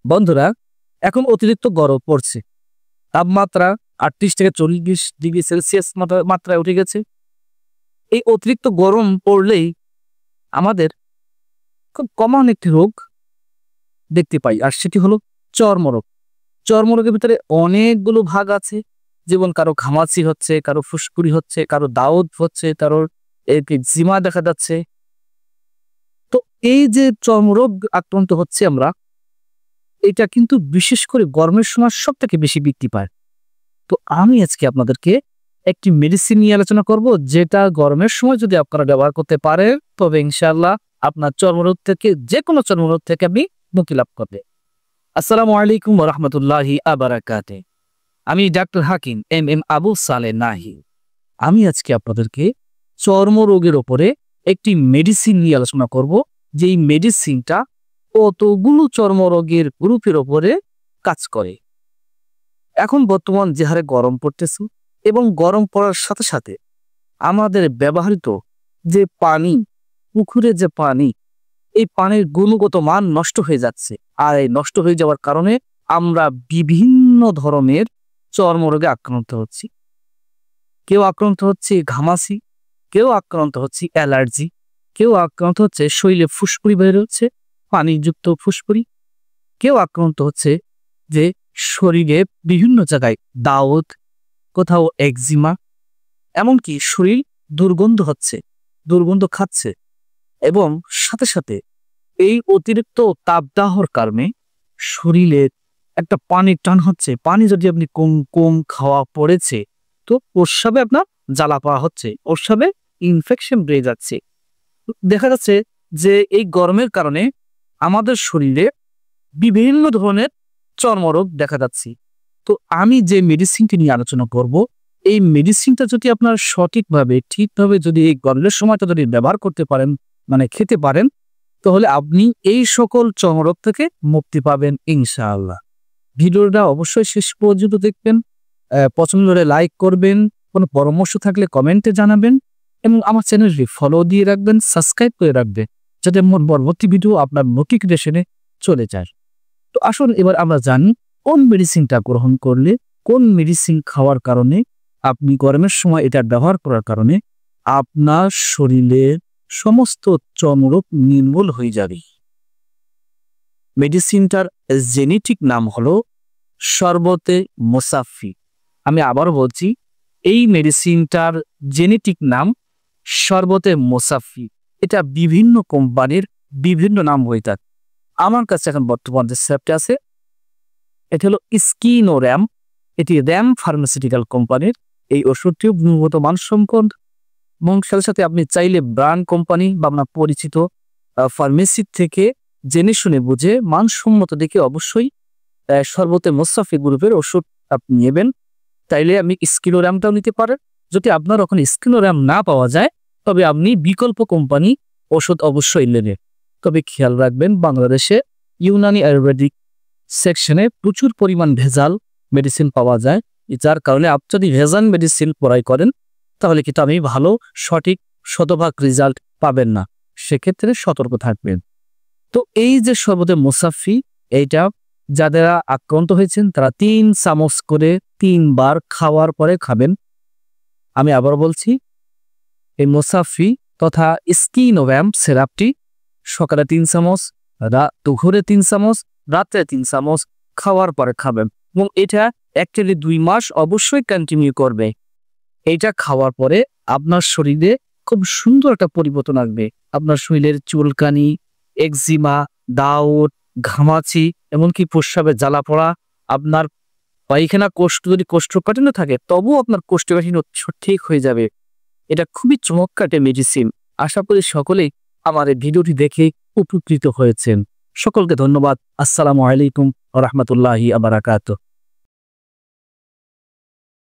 বন্ধুরা, এখন অতিরিক্ত গরম পড়ছে। তাপমাত্রা ৩৮ থেকে ৪০ ডিগ্রি সেলসিয়াস মাত্রায় উঠে গেছে। এই অতিরিক্ত গরম পড়লেই আমাদের খুব কমন একটি রোগ দেখতে পাই, আর সেটি হলো চর্মরোগ। চর্মরোগের ভিতরে অনেকগুলো ভাগ আছে, যেমন কারো ঘামাচি হচ্ছে, কারো ফুসকুড়ি হচ্ছে, কারো দাউদ হচ্ছে, কারোর একজিমা দেখা যাচ্ছে। তো এই যে চর্মরোগ আক্রান্ত হচ্ছে আমরা, এটা কিন্তু বিশেষ করে গরমের সময় সবথেকে বেশি বৃদ্ধি পায়। তো আমি আজকে আপনাদেরকে একটি মেডিসিন নিয়ে আলোচনা করব, যেটা গরমের সময় যদি আপনারা ব্যবহার করতে পারেন, তবে ইনশাআল্লাহ আপনার চর্মরোগ থেকে, যে কোনো চর্মরোগ থেকে আপনি মুক্তি লাভ করবে। আসসালামু আলাইকুম ওয়া রাহমাতুল্লাহি ওয়া বারাকাতুহু। আমি ডাক্তার হাকিম এম আবু সালে নাহি। আমি আজকে আপনাদেরকে চর্মরোগের উপরে একটি মেডিসিন নিয়ে আলোচনা করব, যেই মেডিসিনটা কতগুলো চর্মরোগের গ্রুপের উপরে কাজ করে। এখন বর্তমান যে হারে গরম পড়তেছে, এবং গরম পড়ার সাথে সাথে আমাদের ব্যবহৃত যে পানি, পুকুরে যে পানি, এই পানির গুণগত মান নষ্ট হয়ে যাচ্ছে। আর এই নষ্ট হয়ে যাওয়ার কারণে আমরা বিভিন্ন ধরনের চর্মরোগে আক্রান্ত হচ্ছি। কেউ আক্রান্ত হচ্ছে ঘামাচি, কেউ আক্রান্ত হচ্ছে অ্যালার্জি, কেউ আক্রান্ত হচ্ছে শরীরে ফুসকুড়ি বের হচ্ছে, পানিযুক্ত ফুসকুড়ি, কেউ আক্রান্ত হচ্ছে যে শরীরে বিভিন্ন জায়গায় দাউদ, কোথাও একজিমা, এমনকি শরীর দুর্গন্ধ হচ্ছে, দুর্গন্ধ খাচ্ছে। এবং সাথে সাথে এই অতিরিক্ত তাপদাহর কারণে শরীরে একটা পানির টান হচ্ছে। পানি যদি আপনি কম কম খাওয়া পড়েছে, তো প্রস্রাবে আপনার জ্বালা পাওয়া হচ্ছে, প্রস্রাবে ইনফেকশন বেড়ে যাচ্ছে। দেখা যাচ্ছে যে এই গরমের কারণে আমাদের শরীরে বিভিন্ন ধরনের চর্মরোগ দেখা যাচ্ছে। তো আমি যে মেডিসিনটি নিয়ে আলোচনা করব, এই মেডিসিনটা যদি আপনার সঠিকভাবে, ঠিকভাবে যদি এই গরমের সময়টা যদি ব্যবহার করতে পারেন, মানে খেতে পারেন, তাহলে আপনি এই সকল চর্মরোগ থেকে মুক্তি পাবেন ইনশাআল্লাহ। ভিডিওটা অবশ্যই শেষ পর্যন্ত দেখবেন, পছন্দ হলে লাইক করবেন, কোনো পরামর্শ থাকলে কমেন্টে জানাবেন, এবং আমার চ্যানেলটি ফলো দিয়ে রাখবেন, সাবস্ক্রাইব করে রাখবেন, যাতে আমার পরবর্তী ভিডিও আপনার নোটিফিকেশনে চলে যায়। তো আসুন এবার আমরা জানি কোন মেডিসিনটা গ্রহণ করলে, কোন মেডিসিন খাওয়ার কারণে, আপনি গরমের সময় এটা ব্যবহার করার কারণে আপনার শরীরের সমস্ত চর্মরোগ নির্মূল হয়ে যাবে। মেডিসিনটার জেনেটিক নাম হলো শরবতে মুসাফি। আমি আবার বলছি, এই মেডিসিনটার জেনেটিক নাম শরবতে মুসাফি। এটা বিভিন্ন কোম্পানির বিভিন্ন নাম হয়ে থাকে। আমার কাছে এখন বর্তমান যে সেটটা আছে, এটা হলো স্কিনোর্যাম। এটি র্যাম ফার্মাসিউটিক্যাল কোম্পানির এই ওষুধটিও গুণগত মানসম্পন্ন, এবং সাথে সাথে আপনি চাইলে ব্র্যান্ড কোম্পানি বা আপনার পরিচিত ফার্মেসি থেকে জেনে শুনে বুঝে মানসম্মত দেখে অবশ্যই শরবতে মুসাফি গ্রুপের ওষুধ আপনি নেবেন। চাইলে আপনি স্কিনোর্যামটাও নিতে পারেন। যদি আপনার ওখানে স্কিনোর্যাম না পাওয়া যায়, তবে আপনি বিকল্প কোম্পানি ওষুধ অবশ্যই নেবেন। তবে খেয়াল রাখবেন, বাংলাদেশে ইউনানি আয়ুর্বেদিক সেকশনে প্রচুর পরিমাণ ভেজাল মেডিসিন পাওয়া যায়, যার কারণে আপনি যদি ভেজাল মেডিসিন ক্রয় করেন, তাহলে কিন্তু আপনি ভালো, সঠিক, শতভাগ রেজাল্ট পাবেন না। সেক্ষেত্রে সতর্ক থাকবেন। তো এই যে শরবতে মুসাফি, এইটা যারা আক্রান্ত হয়েছেন তারা 3 চামচ করে 3 বার খাওয়ার পরে খাবেন। আমি আবার বলছি, এই মুসাফি তথা স্কিনোর্যাম সিরাপটি সকালে 3 চামচ, দুপুরে 3 চামচ, রাত্রে 3 চামচ খাওয়ার পরে খাবেন, এবং এটা অ্যাকচুয়ালি 2 মাস অবশ্যই কন্টিনিউ করবে। এইটা খাওয়ার পরে আপনার শরীরে খুব সুন্দর একটা পরিবর্তন আসবে। আপনার শরীরের চুলকানি, একজিমা, দাউদ, ঘামাচি, এমনকি প্রস্রাবে জ্বালা পড়া, আপনার পায়খানা যদি কোষ্ঠকাঠিন্য থাকে, তবুও আপনার কোষ্ঠকাঠিন্য ঠিক হয়ে যাবে। এটা খুবই চমৎকার একটা মেডিসিন। আশা করি সকলেই আমার এই ভিডিওটি দেখে উপকৃত হয়েছেন। সকলকে ধন্যবাদ। আসসালামু আলাইকুম ওয়া রাহমাতুল্লাহি ওয়া বারাকাতুহু।